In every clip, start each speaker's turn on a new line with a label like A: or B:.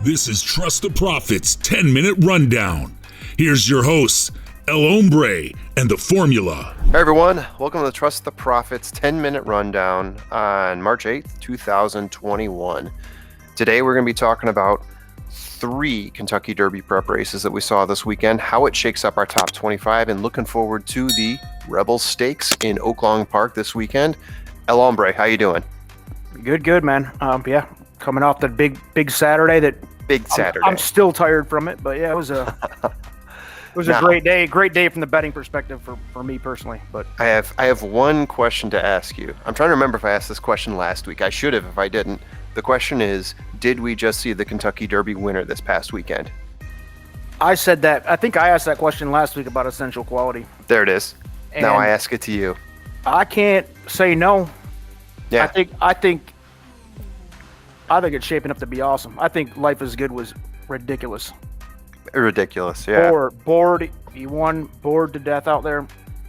A: This is Trust the Profits 10-Minute Rundown. Here's your hosts, El Hombre and The Formula.
B: Hey everyone, welcome to the Trust the Profits 10-Minute Rundown on March 8th, 2021. Today we're going to be talking about 3 Kentucky Derby prep races that we saw this weekend, how it shakes up our top 25, and looking forward to the Rebel Stakes in Oaklawn Park this weekend. El Hombre, how you doing?
C: Good, man. Yeah, coming off the big Saturday that
B: Big Saturday.
C: I'm still tired from it, but yeah, it was a great day from the betting perspective for me personally. But
B: I have one question to ask you. I'm trying to remember if I asked this question last week. I should have if I didn't. The question is, did we just see the Kentucky Derby winner this past weekend?
C: I said that. I think I asked that question last week about essential quality.
B: There it is.
C: And
B: now I ask it to you.
C: I can't say no.
B: Yeah.
C: I think it's shaping up to be awesome. I think Life is Good was ridiculous.
B: Ridiculous, yeah.
C: Bored. He won bored to death out there.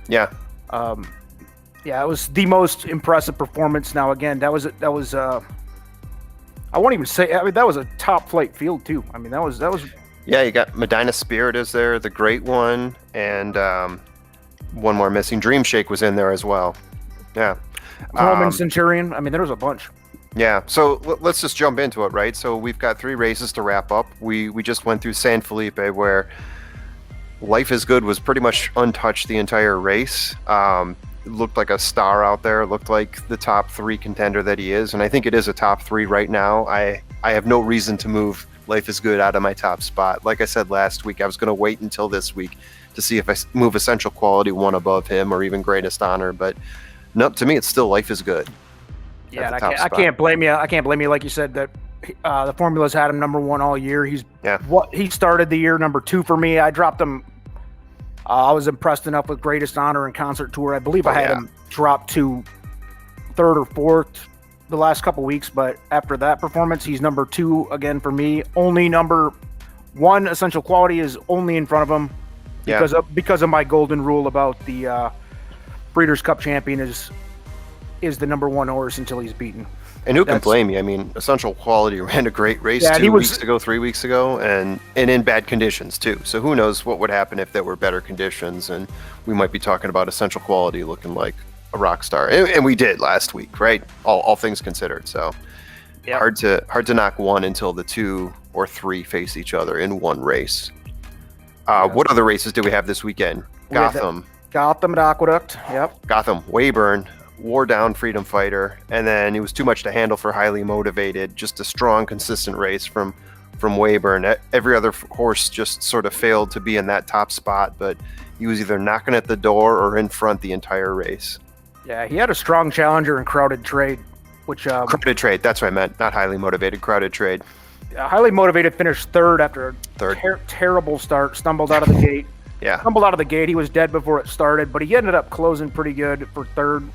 B: Yeah.
C: Yeah, it was the most impressive performance. Now again, that was I won't even say. I mean, that was a top flight field too. I mean, that was.
B: Yeah, you got Medina Spirit is there, the great one, and one more missing. Dream Shake was in there as well. Yeah.
C: Roman Centurion. I mean, there was a bunch.
B: Yeah, so let's just jump into it, right? So we've got 3 races to wrap up. We just went through San Felipe, where Life is Good was pretty much untouched the entire race. Looked like a star out there. Looked like the top 3 contender that he is, and I think it is a top 3 right now. I have no reason to move Life is Good out of my top spot. Like I said last week, I was going to wait until this week to see if I move Essential Quality one above him or even Greatest Honor, but no, to me it's still Life is Good.
C: Yeah, I can't blame you. I can't blame you. Like you said, that the formula's had him number 1 all year. He started the year number 2 for me. I dropped him. I was impressed enough with Greatest Honor and Concert Tour. I believe I had him drop to 3rd or 4th the last couple weeks, but after that performance, he's number 2 again for me. Only number 1 Essential Quality is only in front of him because of my golden rule about the Breeders' Cup champion is the number 1 horse until he's beaten.
B: And who can blame you? I mean, Essential Quality ran a great race 3 weeks ago, and in bad conditions too. So who knows what would happen if there were better conditions, and we might be talking about Essential Quality looking like a rock star. And we did last week, right? All things considered. So hard to knock one until the 2 or 3 face each other in one race. What other races do we have this weekend? Gotham
C: at Aqueduct. Yep.
B: Gotham, Weyburn, wore down Freedom Fighter, and then it was too much to handle for Highly Motivated. Just a strong, consistent race from Weyburn. Every other horse just sort of failed to be in that top spot, but he was either knocking at the door or in front the entire race.
C: Yeah, he had a strong challenger in Crowded Trade, which
B: Crowded Trade. That's what I meant, not Highly Motivated. Crowded Trade.
C: Highly Motivated finished 3rd after a terrible start. Stumbled out of the gate.
B: Yeah.
C: Stumbled out of the gate. He was dead before it started, but he ended up closing pretty good for 3rd.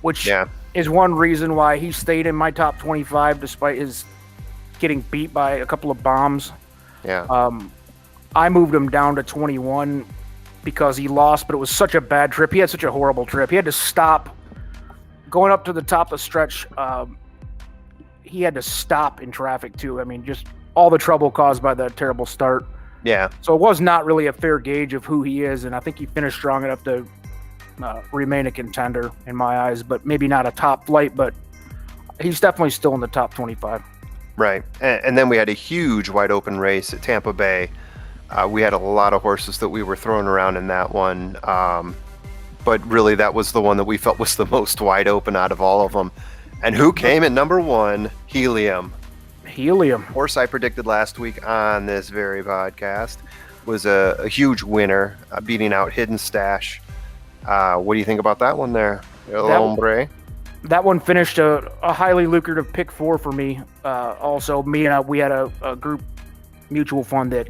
C: Which is one reason why he stayed in my top 25 despite his getting beat by a couple of bombs.
B: Yeah.
C: I moved him down to 21 because he lost, but it was such a bad trip. He had such a horrible trip. He had to stop going up to the top of the stretch. He had to stop in traffic too. I mean, just all the trouble caused by that terrible start.
B: Yeah.
C: So it was not really a fair gauge of who he is, and I think he finished strong enough to remain a contender in my eyes, but maybe not a top flight, but he's definitely still in the top 25.
B: Right. And then we had a huge wide open race at Tampa Bay. We had a lot of horses that we were throwing around in that one, but really that was the one that we felt was the most wide open out of all of them. And who came in number 1? Helium. Horse I predicted last week on this very podcast was a huge winner, beating out Hidden Stash. What do you think about that one there, El Hombre?
C: That one finished a highly lucrative pick 4 for me. Also, we had a group mutual fund that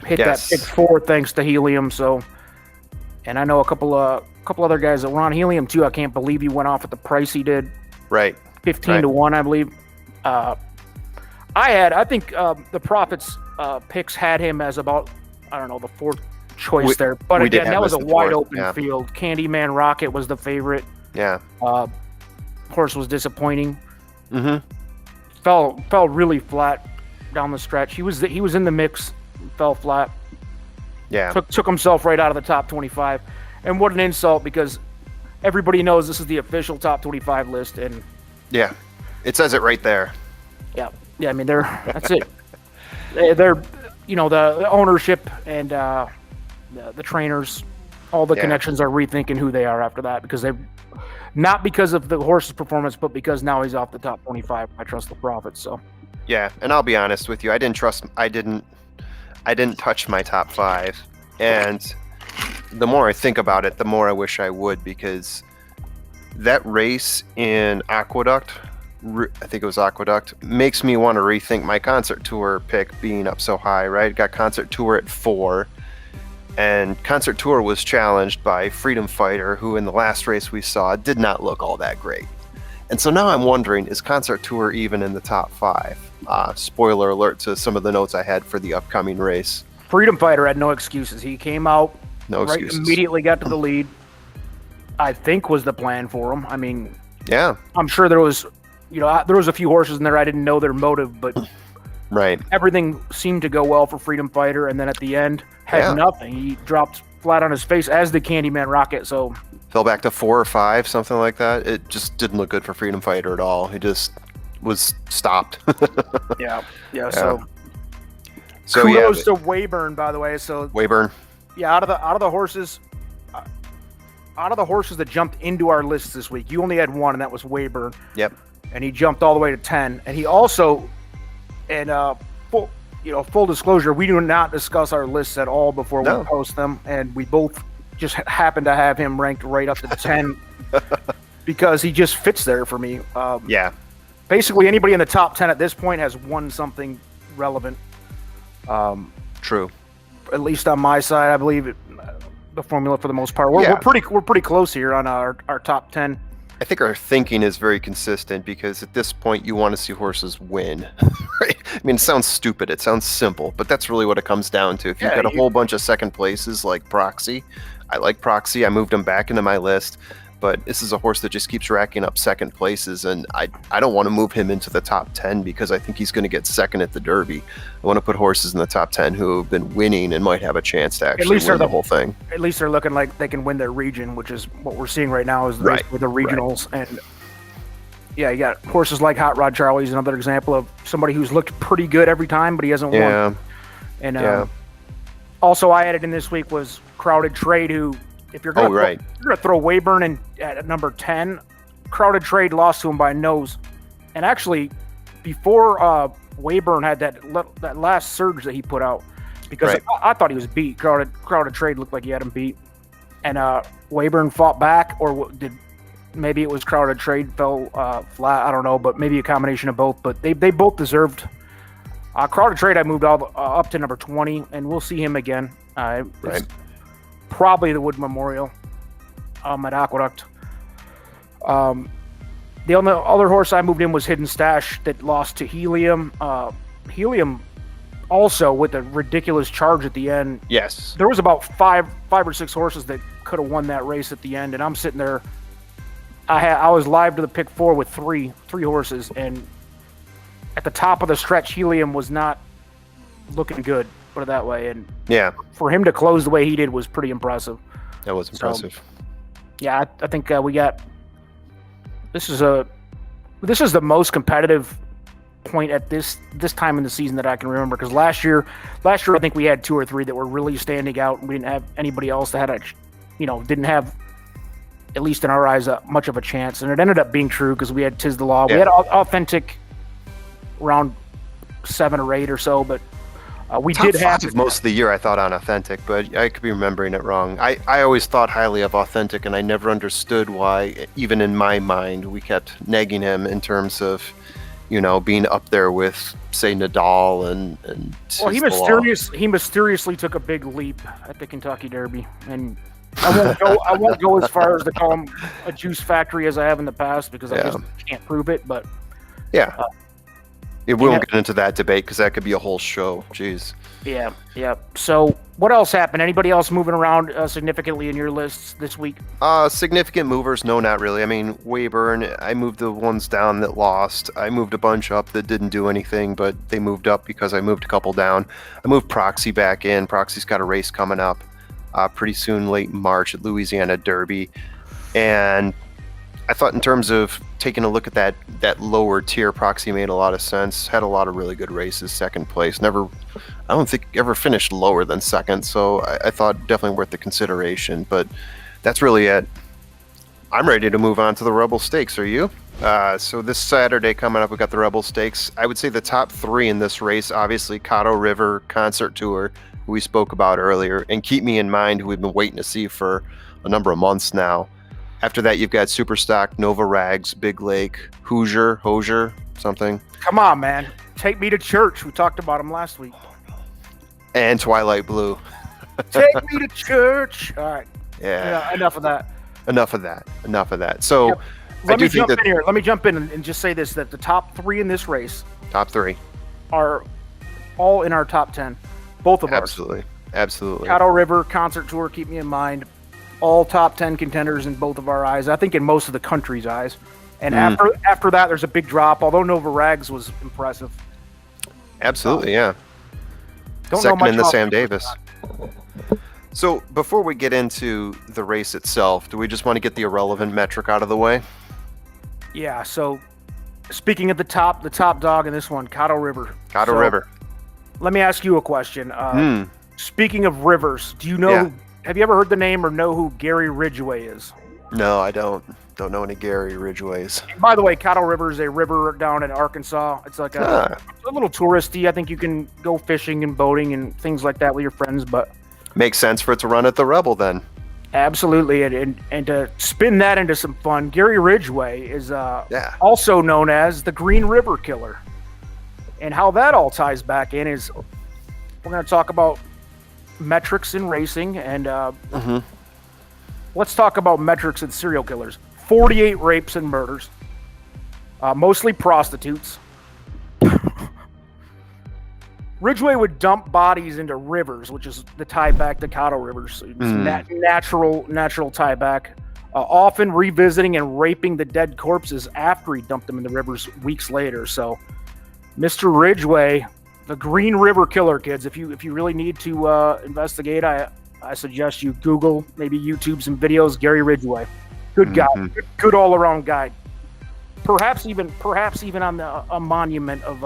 C: hit that pick 4 thanks to Helium. So, and I know a couple other guys that were on Helium too. I can't believe he went off at the price he did.
B: Right.
C: 15 to 1, I believe. I think the Profits picks had him as about, I don't know, the 4th choice there. But again, that was a wide open field. Candyman Rocket was the favorite.
B: Yeah.
C: Horse was disappointing.
B: Mm-hmm.
C: Fell really flat. down the stretch. He was in the mix, fell flat.
B: Yeah.
C: Took himself right out of the top 25. And what an insult, because everybody knows this is the official top 25 list. And
B: yeah, it says it right there.
C: Yeah. I mean, that's it. They're, the ownership and the trainers, all the connections are rethinking who they are after that, because they've not because of the horse's performance, but because now he's off the top 25. I trust the profits. So.
B: Yeah, and I'll be honest with you, I didn't touch my top 5, and the more I think about it, the more I wish I would, because that race in Aqueduct, I think it was Aqueduct, makes me want to rethink my Concert Tour pick being up so high, right? Got Concert Tour at 4, and Concert Tour was challenged by Freedom Fighter, who in the last race we saw did not look all that great. And so now I'm wondering, is Concert Tour even in the top 5? Spoiler alert to some of the notes I had for the upcoming race.
C: Freedom Fighter had no excuses. He came out,
B: excuses.
C: Immediately got to the lead. I think was the plan for him. I mean,
B: yeah,
C: I'm sure there was, there was a few horses in there I didn't know their motive, but
B: right,
C: everything seemed to go well for Freedom Fighter, and then at the end had nothing. He dropped flat on his face, as did Candyman Rocket. So
B: fell back to 4 or 5, something like that. It just didn't look good for Freedom Fighter at all. He just was stopped.
C: Yeah.
B: So
C: kudos to Wayburn, by the way. So
B: Wayburn.
C: Yeah, out of the horses that jumped into our list this week, you only had one, and that was Wayburn.
B: Yep.
C: And he jumped all the way to 10. And he also, and full disclosure, we do not discuss our lists at all before we post them, and we both just happen to have him ranked right up to 10 because he just fits there for me.
B: Yeah.
C: Basically, anybody in the top 10 at this point has won something relevant.
B: True.
C: At least on my side, I believe the formula for the most part. We're pretty close here on our top 10.
B: I think our thinking is very consistent, because at this point you want to see horses win. Right? I mean, it sounds stupid. It sounds simple, but that's really what it comes down to. If you've got a whole bunch of second places like Proxy, I like Proxy. I moved him back into my list. But this is a horse that just keeps racking up second places, and I don't want to move him into the top 10 because I think he's going to get second at the Derby. I want to put horses in the top 10 who have been winning and might have a chance to actually win the whole thing.
C: At least they're looking like they can win their region, which is what we're seeing right now is the race with the regionals. Right. And yeah, you got horses like Hot Rod Charlie's another example of somebody who's looked pretty good every time, but he hasn't won. And also I added in this week was Crowded Trade, who, if you're going to throw Wayburn in at number 10, Crowded Trade lost to him by a nose. And actually, before Wayburn had that last surge that he put out, because I thought he was beat. Crowded Trade looked like he had him beat. And Wayburn fought back, or maybe it was Crowded Trade fell flat. I don't know, but maybe a combination of both. But they both deserved. Crowded Trade I moved up to number 20, and we'll see him again. Probably the Wood Memorial at Aqueduct. The only other horse I moved in was Hidden Stash that lost to Helium. Helium also with a ridiculous charge at the end.
B: Yes.
C: There was about five or six horses that could have won that race at the end, and I'm sitting there. I was live to the pick 4 with three horses, and at the top of the stretch, Helium was not looking good. Put it that way, and for him to close the way he did was pretty impressive.
B: That was impressive.
C: So, I think we got. This is the most competitive point at this time in the season that I can remember. Because last year I think we had 2 or 3 that were really standing out, and we didn't have anybody else that had didn't have, at least in our eyes, much of a chance. And it ended up being true because we had Tis the Law. We had Authentic around 7 or 8 or so, but. We
B: Top
C: did have
B: 5 most of the year, I thought, on Authentic, but I could be remembering it wrong. I always thought highly of Authentic, and I never understood why, even in my mind, we kept negging him in terms of, being up there with, say, Nadal and
C: well, he mysteriously took a big leap at the Kentucky Derby, and I won't go as far as to call him a juice factory as I have in the past because I just can't prove it, but
B: We won't get into that debate because that could be a whole show. Jeez.
C: Yeah. So what else happened? Anybody else moving around significantly in your lists this week?
B: Significant movers? No, not really. I mean, Weyburn, I moved the ones down that lost. I moved a bunch up that didn't do anything, but they moved up because I moved a couple down. I moved Proxy back in. Proxy's got a race coming up pretty soon, late March at Louisiana Derby. And I thought in terms of taking a look at that lower tier, Proxy made a lot of sense. Had a lot of really good races. Second place. I don't think ever finished lower than second. So I thought definitely worth the consideration. But that's really it. I'm ready to move on to the Rebel Stakes. Are you? So this Saturday coming up, we got the Rebel Stakes. I would say the top three in this race, obviously, Caddo River, Concert Tour, who we spoke about earlier, and Keep Me in Mind, who we've been waiting to see for a number of months now. After that, you've got Superstock, Nova Rags, Big Lake, Hoosier, something.
C: Come on, man. Take Me to Church. We talked about him last week.
B: And Twilight Blue.
C: Take Me to Church. All right.
B: Yeah.
C: Enough of that.
B: So
C: Let me jump in and just say this, that the top three in this race.
B: Top three.
C: Are all in our top 10. Both of ours.
B: Absolutely.
C: Caddo River, Concert Tour, Keep Me in Mind. All top 10 contenders in both of our eyes. I think in most of the country's eyes. And after that, there's a big drop, although Nova Rags was impressive.
B: Absolutely, yeah.
C: Don't
B: Second
C: know much
B: in the
C: about
B: Sam Davis. So before we get into the race itself, do we just want to get the irrelevant metric out of the way?
C: Yeah, so speaking of the top dog in this one, Caddo River.
B: Caddo River.
C: Let me ask you a question. Speaking of rivers, do you know have you ever heard the name or know who Gary Ridgway is?
B: No, I don't. Don't know any Gary Ridgways.
C: By the way, Caddo River is a river down in Arkansas. It's like a little touristy. I think you can go fishing and boating and things like that with your friends, but
B: makes sense for it to run at the Rebel then.
C: Absolutely, and to spin that into some fun, Gary Ridgway is also known as the Green River Killer. And how that all ties back in is we're going to talk about metrics in racing, and let's talk about metrics in serial killers. 48 rapes and murders, mostly prostitutes. Ridgway would dump bodies into rivers, which is the tie back to Caddo rivers. Natural tie back. Often revisiting and raping the dead corpses after he dumped them in the rivers weeks later. So, Mr. Ridgway, the Green River Killer, kids. If you really need to investigate, I suggest you Google, maybe YouTube some videos. Gary Ridgway, good guy, good all around guy. Perhaps even on a monument of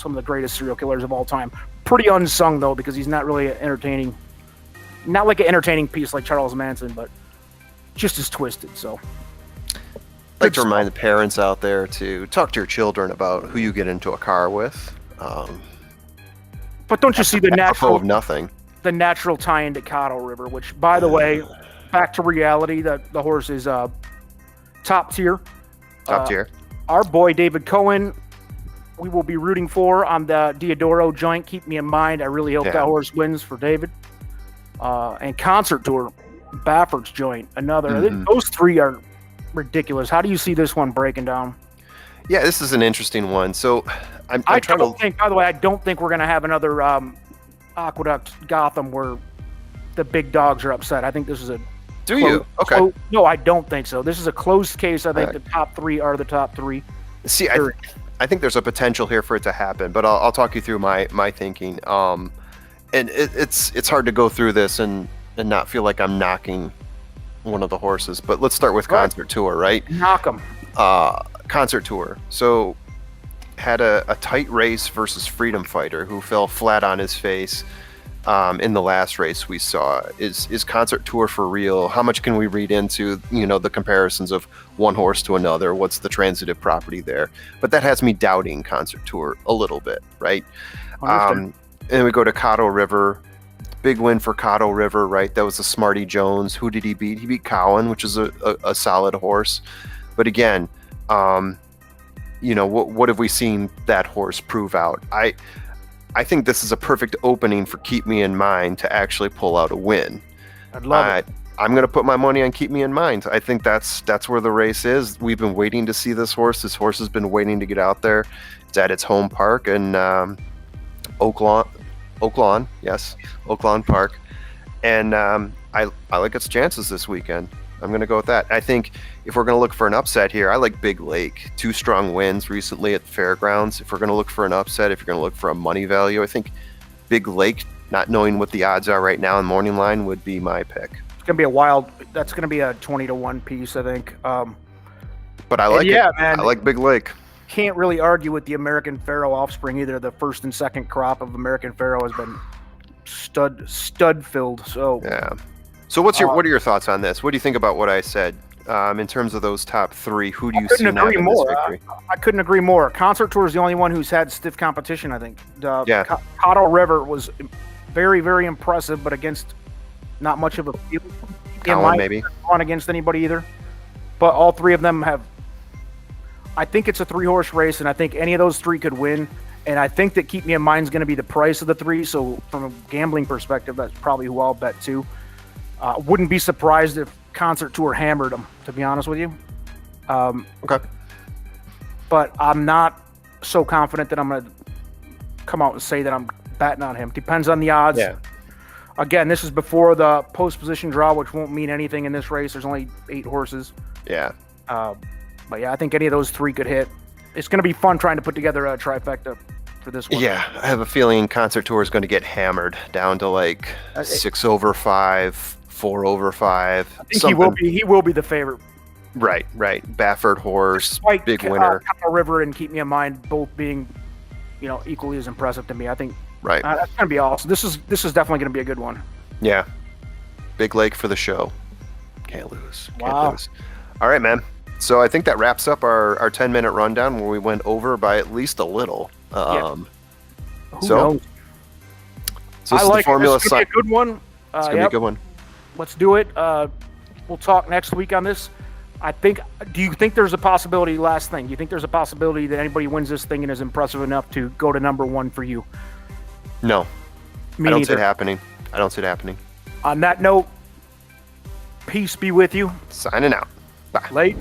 C: some of the greatest serial killers of all time. Pretty unsung though, because he's not really entertaining, not like an entertaining piece like Charles Manson, but just as twisted. So,
B: I'd like to remind the parents out there to talk to your children about who you get into a car with.
C: But don't you see the natural
B: of nothing? The
C: natural tie into Caddo River, which, by the way, back to reality, that the horse is top tier.
B: Top tier.
C: Our boy David Cohen, we will be rooting for on the Diodoro joint. Keep Me in Mind. I really hope that horse wins for David. And Concert Tour, Baffert's joint, another. Those three are ridiculous. How do you see this one breaking down?
B: Yeah, this is an interesting one. So
C: I don't think we're going to have another Aqueduct Gotham where the big dogs are upset. I think this is a
B: Do you? Okay.
C: No, I don't think so. This is a closed case. I think the top three are the top three.
B: See, I think there's a potential here for it to happen, but I'll talk you through my thinking. And it's hard to go through this and not feel like I'm knocking one of the horses. But let's start with Concert Tour, right?
C: Knock them.
B: Concert Tour. So had a tight race versus Freedom Fighter, who fell flat on his face. In the last race we saw. Is Concert Tour for real? How much can we read into the comparisons of one horse to another? What's the transitive property there? But that has me doubting Concert Tour a little bit, right? And we go to Caddo River. Big win for Caddo River, right? That was a Smarty Jones. Who did he beat? He beat Cowan, which is a solid horse. But again, what have we seen that horse prove out? I think this is a perfect opening for Keep Me in Mind to actually pull out a win.
C: I'd love it.
B: I'm going to put my money on Keep Me in Mind. I think that's where the race is. We've been waiting to see this horse. This horse has been waiting to get out there. It's at its home park in Oak Lawn, yes, Oak Lawn Park. And I like its chances this weekend. I'm going to go with that. I think if we're going to look for an upset here, I like Big Lake. 2 strong wins recently at the fairgrounds. If we're going to look for an upset, if you're going to look for a money value, I think Big Lake, not knowing what the odds are right now in morning line, would be my pick.
C: It's going to be that's going to be a 20-1 piece, I think.
B: But I like it. Man, I like Big Lake.
C: Can't really argue with the American Pharoah offspring either. The first and second crop of American Pharoah has been stud filled. So
B: yeah. So what are your thoughts on this? What do you think about what I said in terms of those top 3? Who do you see now in this victory?
C: I couldn't agree more. Concert Tour is the only one who's had stiff competition, I think. Caddo River was very, very impressive, but against not much of a field.
B: Cowan maybe
C: run against anybody either. But all 3 of them have. I think it's a 3-horse race, and I think any of those 3 could win. And I think that Keep Me in Mind is going to be the price of the 3. So from a gambling perspective, that's probably who I'll bet too. Wouldn't be surprised if Concert Tour hammered them, to be honest with you.
B: Okay.
C: But I'm not so confident that I'm going to come out and say that I'm betting on him. Depends on the odds.
B: Yeah.
C: Again, this is before the post-position draw, which won't mean anything in this race. There's only 8 horses.
B: Yeah.
C: But yeah, I think any of those 3 could hit. It's going to be fun trying to put together a trifecta for this one.
B: Yeah, I have a feeling Concert Tour is going to get hammered down to like 6 over 5, 4 over 5.
C: I think he will be the favorite.
B: Right. Baffert horse,
C: despite
B: big winner.
C: Caddo River and Keep Me in Mind both being, equally as impressive to me. I think
B: right.
C: That's going to be awesome. This is definitely going to be a good one.
B: Yeah. Big Lake for the show. Can't lose.
C: Wow.
B: Lose. All right, man. So I think that wraps up our 10-minute rundown where we went over by at least a little.
C: Who knows?
B: So this is the formula.
C: It's going to be a good one.
B: It's going to be a good one.
C: Let's do it. We'll talk next week on this. Do you think there's a possibility, last thing, do you think there's a possibility that anybody wins this thing and is impressive enough to go to number 1 for you?
B: No.
C: Me
B: I don't
C: neither.
B: see it happening. I don't see it happening.
C: On that note, peace be with you.
B: Signing out. Bye.
C: Late.